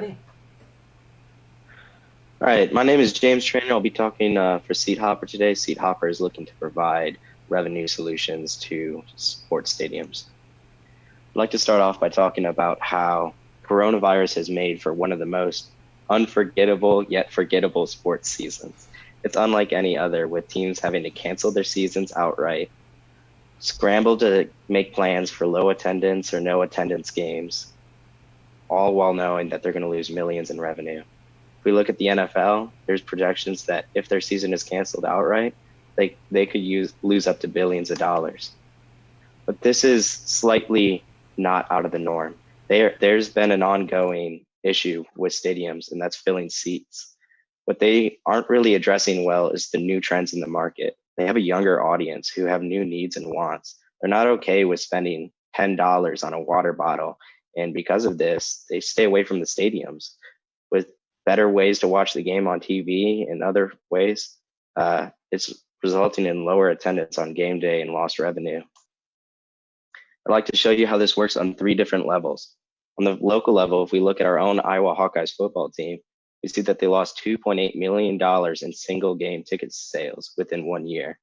ready. All right, my name is James Trainer. I'll be talking for Seathopper today. Seathopper is looking to provide revenue solutions to sports stadiums. I'd like to start off by talking about how coronavirus has made for one of the most unforgettable yet forgettable sports seasons. It's unlike any other, with teams having to cancel their seasons outright, scramble to make plans for low attendance or no attendance games, all while knowing that they're going to lose millions in revenue. If we look at the NFL, there's projections that if their season is canceled outright, they could lose up to billions of dollars. But this is slightly not out of the norm. There's been an ongoing issue with stadiums, and that's filling seats. What they aren't really addressing well is the new trends in the market. They have a younger audience who have new needs and wants. They're not okay with spending $10 on a water bottle. And because of this, they stay away from the stadiums. With better ways to watch the game on TV and other ways, it's resulting in lower attendance on game day and lost revenue. I'd like to show you how this works on three different levels. On the local level, if we look at our own Iowa Hawkeyes football team, we see that they lost $2.8 million in single game ticket sales within 1 year.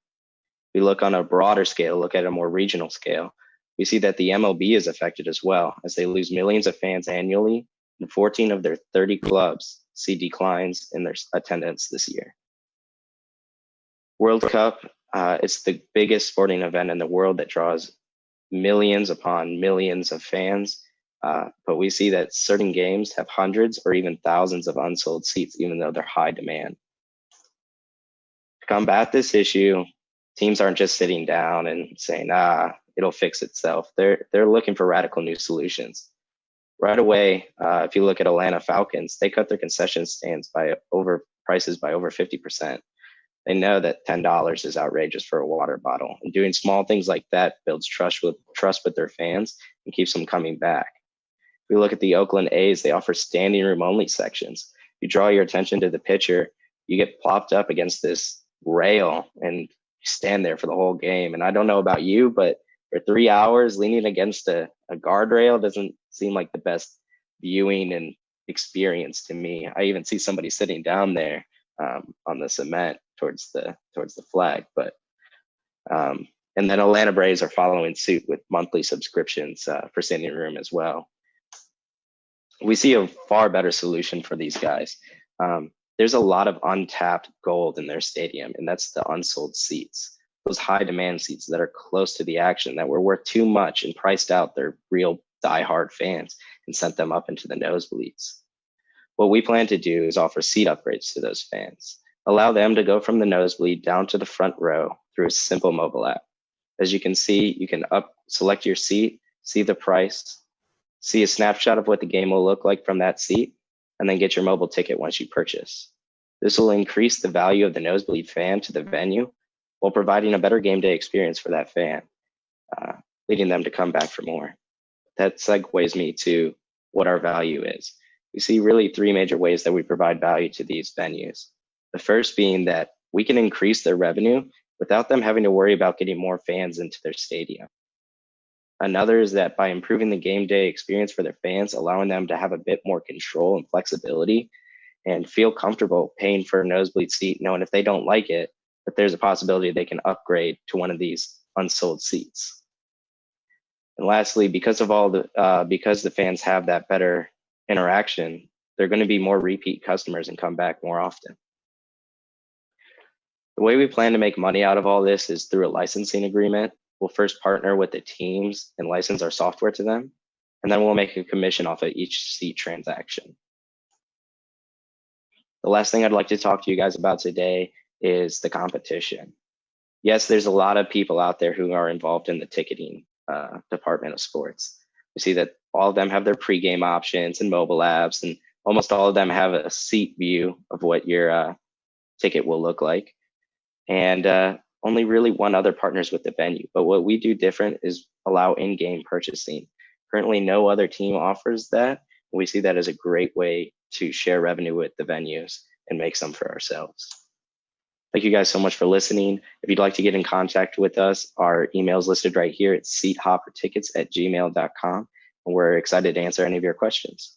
We look on a broader scale, look at a more regional scale, we see that the MLB is affected as well, as they lose millions of fans annually, and 14 of their 30 clubs see declines in their attendance this year. World Cup, it's the biggest sporting event in the world that draws millions upon millions of fans. But we see that certain games have hundreds or even thousands of unsold seats, even though they're high demand. To combat this issue, teams aren't just sitting down and saying, it'll fix itself. They're looking for radical new solutions. Right away, if you look at Atlanta Falcons, they cut their concession stands prices by over 50%. They know that $10 is outrageous for a water bottle, and doing small things like that builds trust with their fans and keeps them coming back. If we look at the Oakland A's, they offer standing room only sections. You draw your attention to the pitcher, you get plopped up against this rail and you stand there for the whole game. And I don't know about you, but for 3 hours leaning against a guardrail doesn't seem like the best viewing and experience to me. I even see somebody sitting down there on the cement towards the flag. But and then Atlanta Braves are following suit with monthly subscriptions for standing room as well. We see a far better solution for these guys. There's a lot of untapped gold in their stadium, and that's the unsold seats. Those high demand seats that are close to the action that were worth too much and priced out their real diehard fans and sent them up into the nosebleeds. What we plan to do is offer seat upgrades to those fans, allow them to go from the nosebleed down to the front row through a simple mobile app. As you can see, you can select your seat, see the price, see a snapshot of what the game will look like from that seat, and then get your mobile ticket once you purchase. This will increase the value of the nosebleed fan to the venue while providing a better game day experience for that fan, leading them to come back for more. That segues me to what our value is. We see really three major ways that we provide value to these venues. The first being that we can increase their revenue without them having to worry about getting more fans into their stadium. Another is that by improving the game day experience for their fans, allowing them to have a bit more control and flexibility and feel comfortable paying for a nosebleed seat, knowing if they don't like it, that there's a possibility they can upgrade to one of these unsold seats. And lastly, because the fans have that better interaction, they're going to be more repeat customers and come back more often. The way we plan to make money out of all this is through a licensing agreement. We'll first partner with the teams and license our software to them, and then we'll make a commission off of each seat transaction. The last thing I'd like to talk to you guys about today is the competition. Yes, there's a lot of people out there who are involved in the ticketing department of sports. We see that all of them have their pregame options and mobile apps, and almost all of them have a seat view of what your ticket will look like. And only really one other partners with the venue. But what we do different is allow in-game purchasing. Currently, no other team offers that. We see that as a great way to share revenue with the venues and make some for ourselves. Thank you guys so much for listening. If you'd like to get in contact with us, our email is listed right here. It's seathoppertickets@gmail.com. And we're excited to answer any of your questions.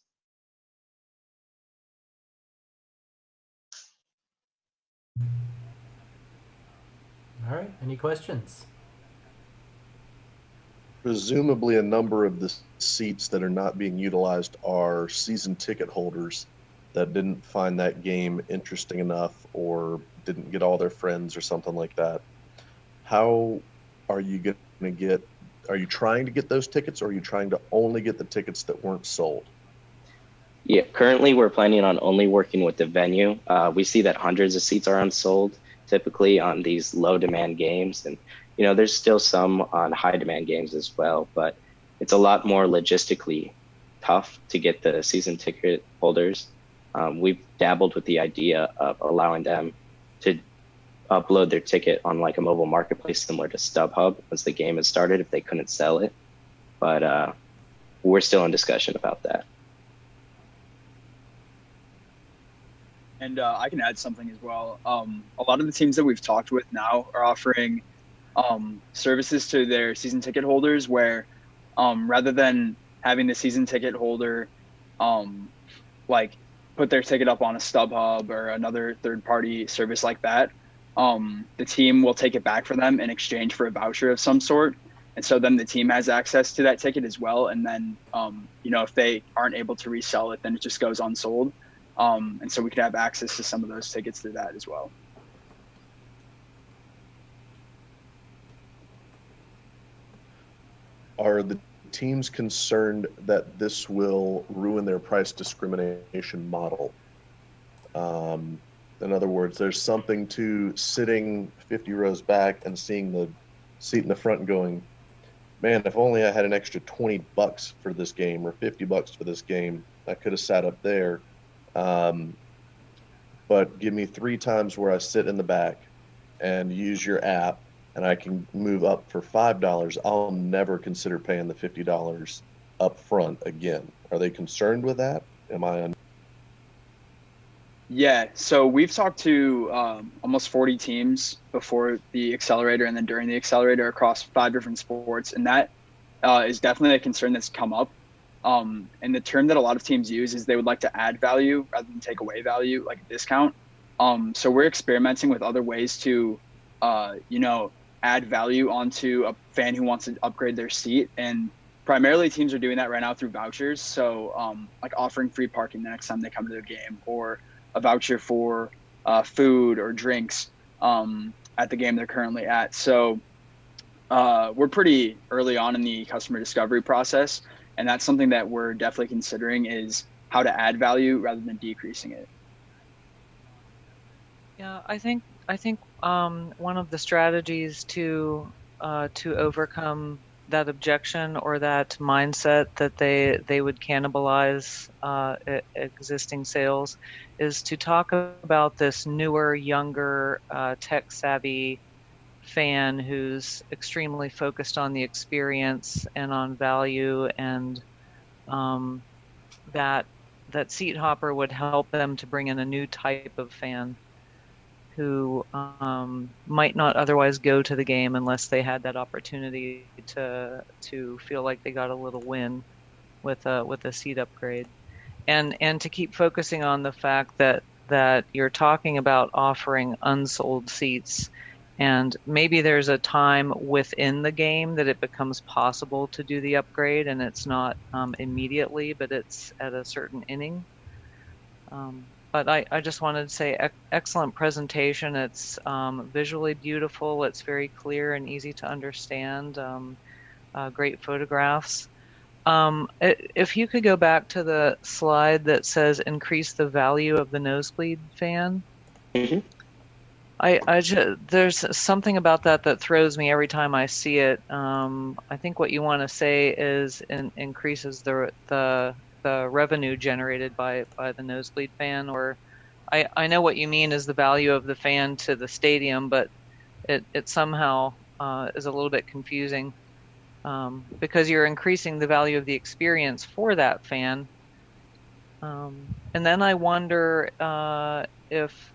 All right, any questions? Presumably, a number of the seats that are not being utilized are season ticket holders that didn't find that game interesting enough or didn't get all their friends or something like that. How are you going to get, are you trying to get those tickets, or are you trying to only get the tickets that weren't sold? Yeah, currently we're planning on only working with the venue. We see that hundreds of seats are unsold typically on these low demand games. And, there's still some on high demand games as well, but it's a lot more logistically tough to get the season ticket holders. We've dabbled with the idea of allowing them to upload their ticket on like a mobile marketplace similar to StubHub once the game has started if they couldn't sell it. But we're still in discussion about that. And I can add something as well. A lot of the teams that we've talked with now are offering services to their season ticket holders where rather than having the season ticket holder um, like put their ticket up on a StubHub or another third party service like that, the team will take it back for them in exchange for a voucher of some sort. And so then the team has access to that ticket as well. And then, if they aren't able to resell it, then it just goes unsold. And so we could have access to some of those tickets through that as well. Are the teams concerned that this will ruin their price discrimination model? In other words, there's something to sitting 50 rows back and seeing the seat in the front and going, man, if only I had an extra $20 for this game or $50 for this game, I could have sat up there. Um, but give me three times where I sit in the back and use your app and I can move up for $5. I'll never consider paying the $50 up front again. Are they concerned with that? Am I on? Yeah, so we've talked to almost 40 teams before the accelerator and then during the accelerator across 5 different sports, and that is definitely a concern that's come up. And the term that a lot of teams use is they would like to add value rather than take away value, like a discount. So we're experimenting with other ways to, add value onto a fan who wants to upgrade their seat. And primarily teams are doing that right now through vouchers. So like offering free parking the next time they come to their game, or a voucher for food or drinks at the game they're currently at. So we're pretty early on in the customer discovery process, and that's something that we're definitely considering is how to add value rather than decreasing it. Yeah, I think one of the strategies to overcome that objection or that mindset that they would cannibalize existing sales is to talk about this newer, younger, tech savvy fan who's extremely focused on the experience and on value, and um, that Seathopper would help them to bring in a new type of fan who might not otherwise go to the game unless they had that opportunity to feel like they got a little win with a seat upgrade, and to keep focusing on the fact that you're talking about offering unsold seats, and maybe there's a time within the game that it becomes possible to do the upgrade, and it's not immediately, but it's at a certain inning. But I just wanted to say excellent presentation. It's visually beautiful. It's very clear and easy to understand. Great photographs. If you could go back to the slide that says increase the value of the nosebleed fan. Hmm. There's something about that throws me every time I see it. I think what you want to say is increases the revenue generated by the nosebleed fan, or I know what you mean is the value of the fan to the stadium, but it somehow is a little bit confusing because you're increasing the value of the experience for that fan. And then I wonder if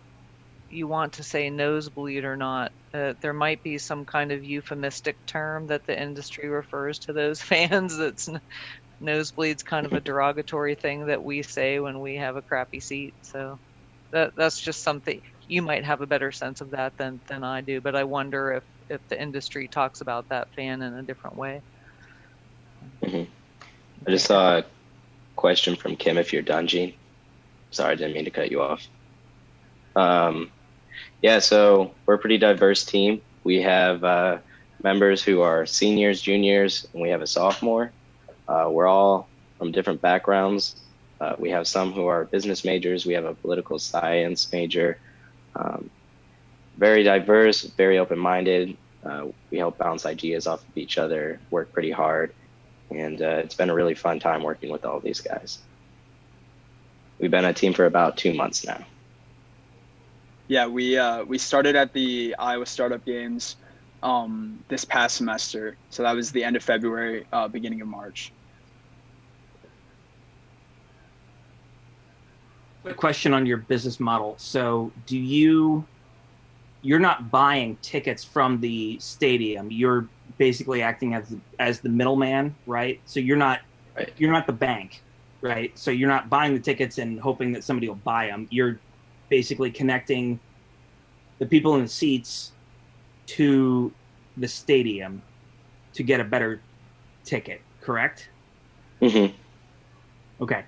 you want to say nosebleed or not. There might be some kind of euphemistic term that the industry refers to those fans. That's nosebleed's kind of a derogatory thing that we say when we have a crappy seat. So that's just something. you might have a better sense of that than I do, but I wonder if the industry talks about that fan in a different way. I just saw a question from Kim, if you're done, Gene. Sorry, I didn't mean to cut you off. Yeah, so we're a pretty diverse team. We have members who are seniors, juniors, and we have a sophomore. We're all from different backgrounds. We have some who are business majors. We have a political science major. Very diverse, very open-minded. We help bounce ideas off of each other, work pretty hard, and it's been a really fun time working with all these guys. We've been a team for about 2 months now. Yeah, we started at the Iowa Startup Games this past semester. So that was the end of February, beginning of March. Quick question on your business model. So you're not buying tickets from the stadium. You're basically acting as the middleman, right? So you're not the bank, right? So you're not buying the tickets and hoping that somebody will buy them. You're basically connecting the people in the seats to the stadium to get a better ticket, correct? Mm-hmm. Okay.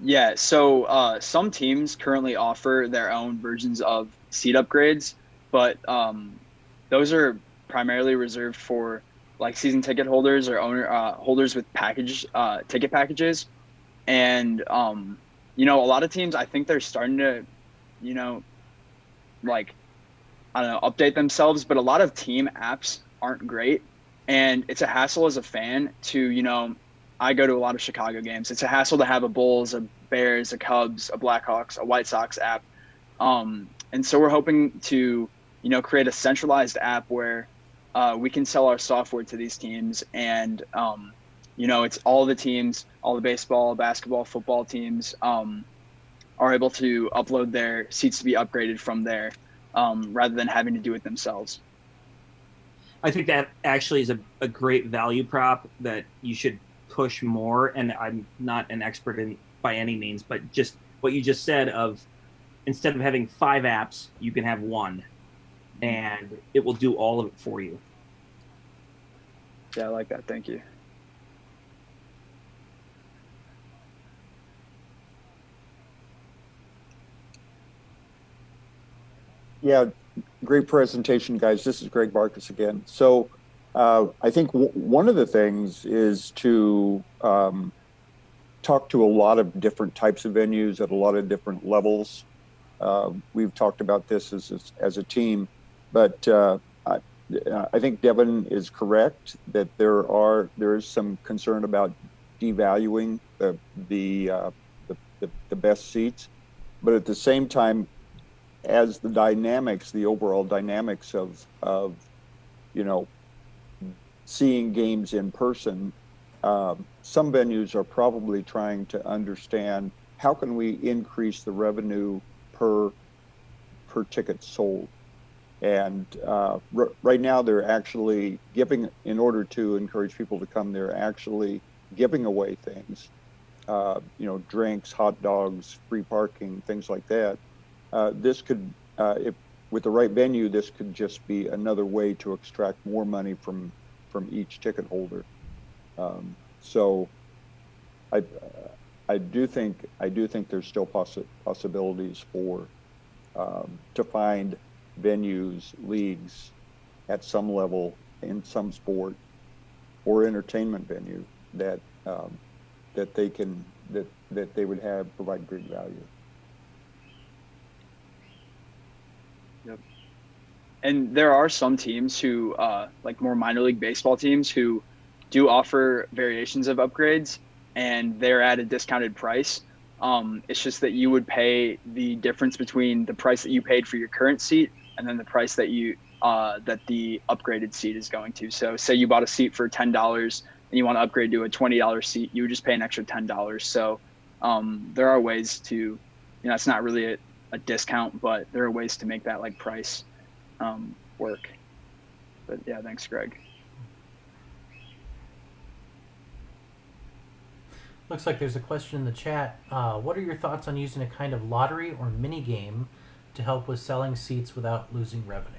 Yeah, so some teams currently offer their own versions of seat upgrades, but those are primarily reserved for like season ticket holders or owner holders with ticket packages. And a lot of teams, I think they're starting to, update themselves, but a lot of team apps aren't great, and it's a hassle as a fan to, I go to a lot of Chicago games. It's a hassle to have a Bulls, a Bears, a Cubs, a Blackhawks, a White Sox app. And so we're hoping to, create a centralized app where we can sell our software to these teams. And, it's all the teams, all the baseball, basketball, football teams are able to upload their seats to be upgraded from there rather than having to do it themselves. I think that actually is a great value prop that you should push more. And I'm not an expert in by any means, but just what you just said of instead of having 5 apps, you can have 1 and it will do all of it for you. Yeah, I like that. Thank you. Yeah, great presentation, guys. This is Greg Marcus again. So I think one of the things is to talk to a lot of different types of venues at a lot of different levels. We've talked about this as a team, but I think Devin is correct that there is some concern about devaluing the best seats, but at the same time, as the overall dynamics of seeing games in person, some venues are probably trying to understand how can we increase the revenue per ticket sold. And right now they're actually giving, in order to encourage people to come, they're actually giving away things, drinks, hot dogs, free parking, things like that. This could, if with the right venue, this could just be another way to extract more money from each ticket holder. So I do think there's still possibilities for to find venues, leagues at some level in some sport or entertainment venue that they would provide great value. Yep. And there are some teams who, like more minor league baseball teams, who do offer variations of upgrades, and they're at a discounted price. It's just that you would pay the difference between the price that you paid for your current seat and then the price that that the upgraded seat is going to. So say you bought a seat for $10 and you want to upgrade to a $20 seat, you would just pay an extra $10. So there are ways to, it's not really a discount, but there are ways to make that like price work. But yeah, thanks, Greg. Looks like there's a question in the chat. What are your thoughts on using a kind of lottery or mini game to help with selling seats without losing revenue.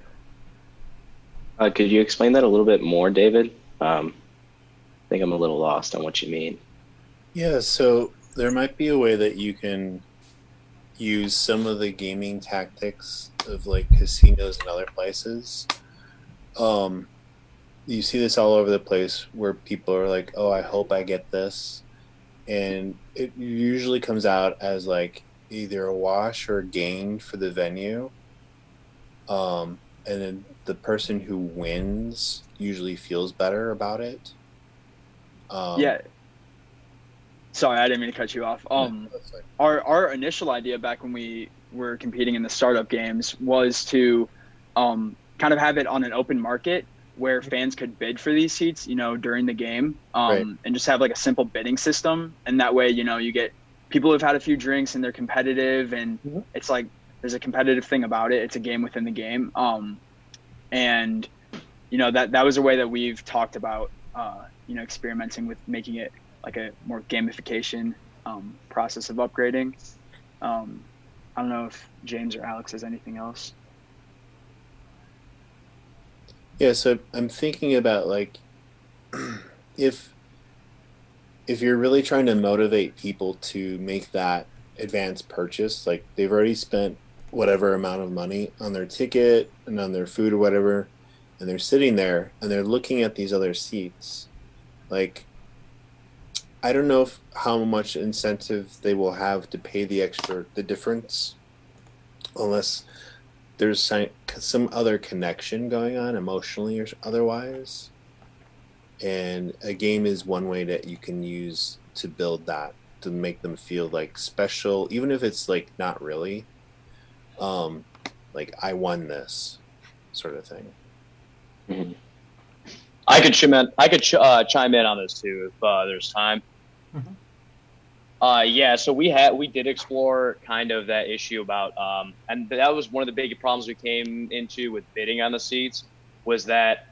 Could you explain that a little bit more, David? I think I'm a little lost on what you mean. Yeah, so there might be a way that you can use some of the gaming tactics of like casinos and other places. You see this all over the place where people are like, "Oh, I hope I get this," and it usually comes out as like either a wash or a gain for the venue. And then the person who wins usually feels better about it. Yeah. Sorry, I didn't mean to cut you off. Our initial idea back when we were competing in the startup games was to kind of have it on an open market where fans could bid for these seats, during the game, Right. and just have like a simple bidding system. And that way, you get people who've had a few drinks and they're competitive, and it's like there's a competitive thing about it. It's a game within the game. And that was a way that we've talked about, experimenting with making it like a more gamification process of upgrading. I don't know if James or Alex has anything else. Yeah, so I'm thinking about like if you're really trying to motivate people to make that advanced purchase, like they've already spent whatever amount of money on their ticket and on their food or whatever, and they're sitting there and they're looking at these other seats, like I don't know how much incentive they will have to pay the difference, unless there's some other connection going on emotionally or otherwise. And a game is one way that you can use to build that, to make them feel like special, even if it's like not really. Like I won this sort of thing. Mm-hmm. I could chime in on this too if there's time. Mm-hmm. Yeah, so we did explore kind of that issue about, and that was one of the big problems we came into with bidding on the seats, was that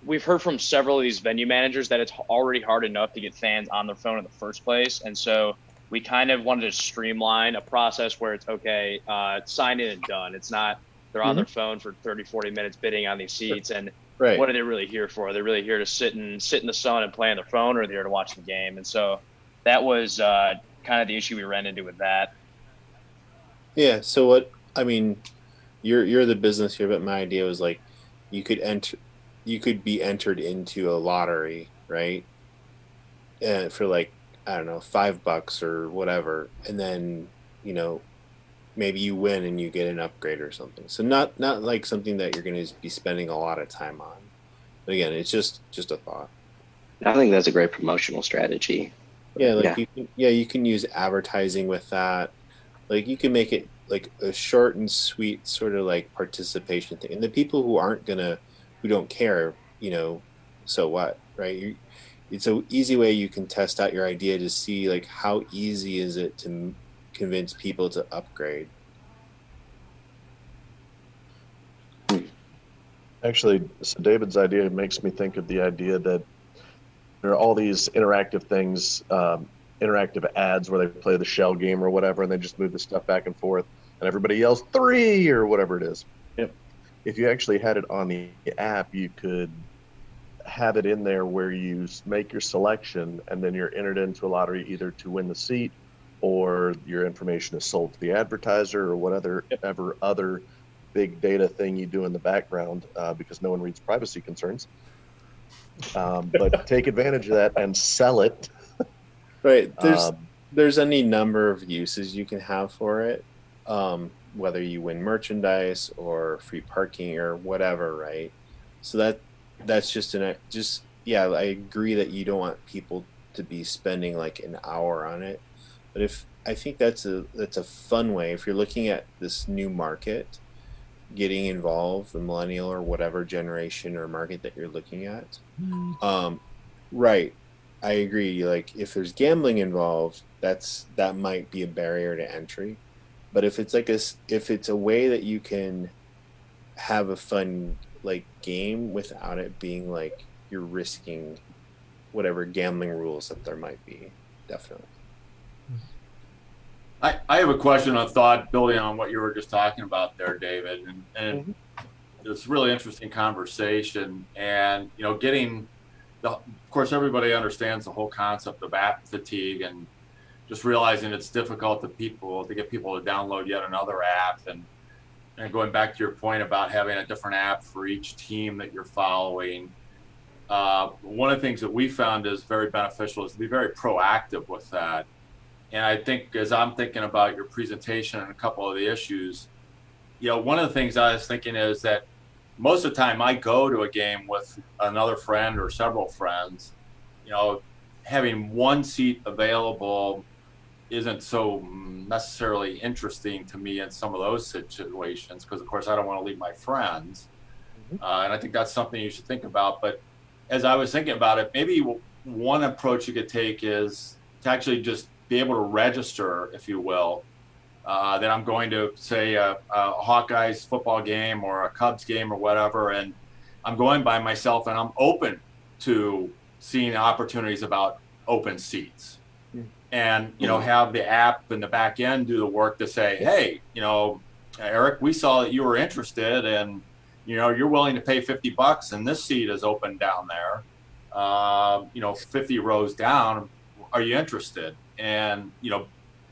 we've heard from several of these venue managers that it's already hard enough to get fans on their phone in the first place. And so we kind of wanted to streamline a process where it's okay, sign in and done. It's not they're on their phone for 30, 40 minutes bidding on these seats. And Right. what are they really here for? Are they really here to sit in the sun and play on their phone, or are they here to watch the game? And so that was kind of the issue we ran into with that. Yeah. So what I mean, you're the business here, but my idea was like you could be entered into a lottery, right? For like I don't know, $5 or whatever, and then maybe you win and you get an upgrade or something. So not like something that you're going to be spending a lot of time on. But again, it's just a thought. I think that's a great promotional strategy. Yeah, like you can use advertising with that. Like you can make it like a short and sweet sort of like participation thing. And the people who don't care, so what, right? It's an easy way you can test out your idea to see like how easy is it to convince people to upgrade. Actually, so David's idea makes me think of the idea that there are all these interactive things, interactive ads where they play the shell game or whatever, and they just move the stuff back and forth, and everybody yells 3 or whatever it is. Yep. If you actually had it on the app, you could have it in there where you make your selection, and then you're entered into a lottery either to win the seat, or your information is sold to the advertiser, or whatever other big data thing you do in the background, because no one reads privacy concerns. But take advantage of that and sell it. Right. There's any number of uses you can have for it, whether you win merchandise or free parking or whatever, right? So that's just I agree that you don't want people to be spending like an hour on it. But I think that's a fun way if you're looking at this new market, getting involved, the millennial or whatever generation or market that you're looking at. Right. I agree. Like if there's gambling involved, that might be a barrier to entry. But if it's a way that you can have a fun like game without it being like you're risking whatever gambling rules that there might be, definitely. I have a question, a thought building on what you were just talking about there, David, and it's a really interesting conversation. And getting of course, everybody understands the whole concept of app fatigue, and just realizing it's difficult to get people to download yet another app. And going back to your point about having a different app for each team that you're following, one of the things that we found is very beneficial is to be very proactive with that. And I think as I'm thinking about your presentation and a couple of the issues, one of the things I was thinking is that most of the time I go to a game with another friend or several friends, having one seat available isn't so necessarily interesting to me in some of those situations, because of course I don't want to leave my friends. And I think that's something you should think about. But as I was thinking about it, maybe one approach you could take is to actually just be able to register, if you will, that I'm going to, say, a Hawkeyes football game or a Cubs game or whatever, and I'm going by myself and I'm open to seeing opportunities about open seats. And, have the app in the back end do the work to say, hey, Eric, we saw that you were interested and, you're willing to pay $50 and this seat is open down there, 50 rows down. Are you interested? And,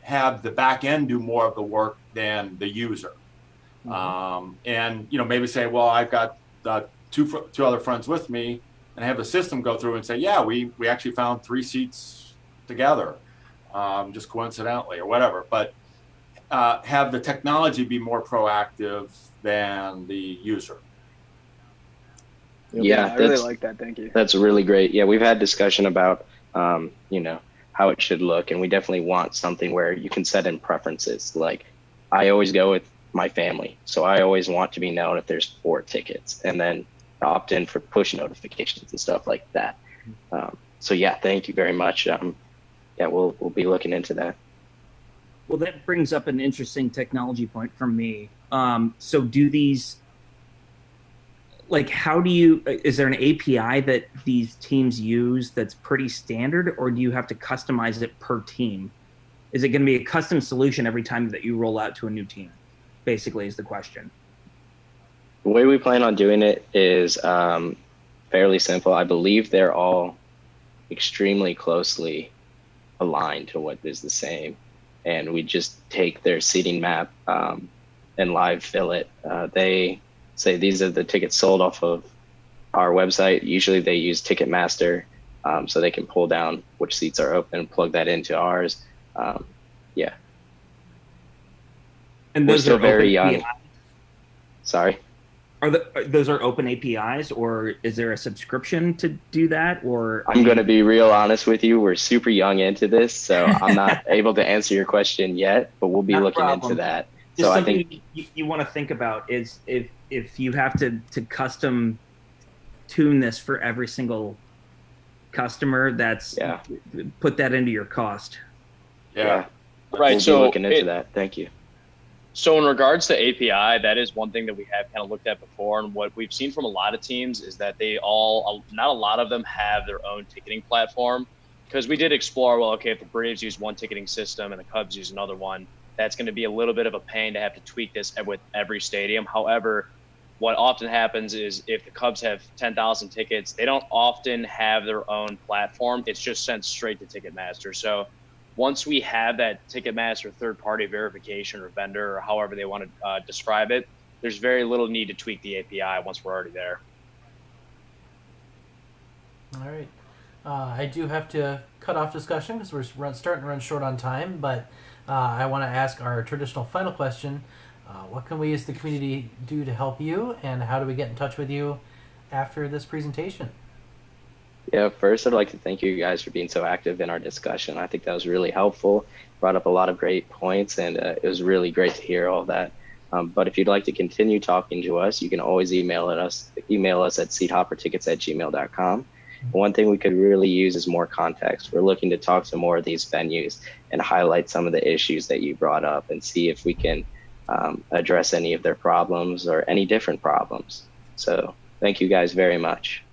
have the back end do more of the work than the user. And, maybe say, well, I've got two other friends with me, and have the system go through and say, yeah, we actually found 3 seats together, just coincidentally or whatever. But have the technology be more proactive than the user. Yeah, I really like that. Thank you. That's really great. Yeah, we've had discussion about, how it should look, and we definitely want something where you can set in preferences. Like, I always go with my family, so I always want to be known if there's 4 tickets, and then opt in for push notifications and stuff like that. So yeah, thank you very much. Yeah, we'll be looking into that. Well, that brings up an interesting technology point for me. So do these, is there an API that these teams use that's pretty standard, or do you have to customize it per team? Is it going to be a custom solution every time that you roll out to a new team, basically, is the question. The way we plan on doing it is fairly simple. I believe they're all extremely closely aligned to what is the same. And we just take their seating map and live fill it. They say these are the tickets sold off of our website. Usually they use Ticketmaster, so they can pull down which seats are open, plug that into ours. Yeah. And those We're still are very young. APIs? Sorry. Those are open APIs, or is there a subscription to do that? Or I'm going to be real honest with you. We're super young into this, so I'm not able to answer your question yet, but we'll be looking into that. Just so I something think you want to think about is if you have to custom tune this for every single customer, put that into your cost. Yeah. Right. We'll be looking into that. Thank you. So in regards to API, that is one thing that we have kind of looked at before. And what we've seen from a lot of teams is that not a lot of them have their own ticketing platform, because we did explore, well, okay, if the Braves use one ticketing system and the Cubs use another one, that's going to be a little bit of a pain to have to tweak this with every stadium. However, what often happens is if the Cubs have 10,000 tickets, they don't often have their own platform. It's just sent straight to Ticketmaster. So once we have that Ticketmaster third-party verification or vendor, or however they want to describe it, there's very little need to tweak the API once we're already there. All right. I do have to cut off discussion because we're starting to run short on time, but I want to ask our traditional final question. What can we as the community do to help you, and how do we get in touch with you after this presentation? Yeah, first I'd like to thank you guys for being so active in our discussion. I think that was really helpful, brought up a lot of great points, and it was really great to hear all that. But if you'd like to continue talking to us, you can always email us at seathoppertickets@gmail.com. One thing we could really use is more context. We're looking to talk to more of these venues and highlight some of the issues that you brought up and see if we can address any of their problems or any different problems. So thank you guys very much.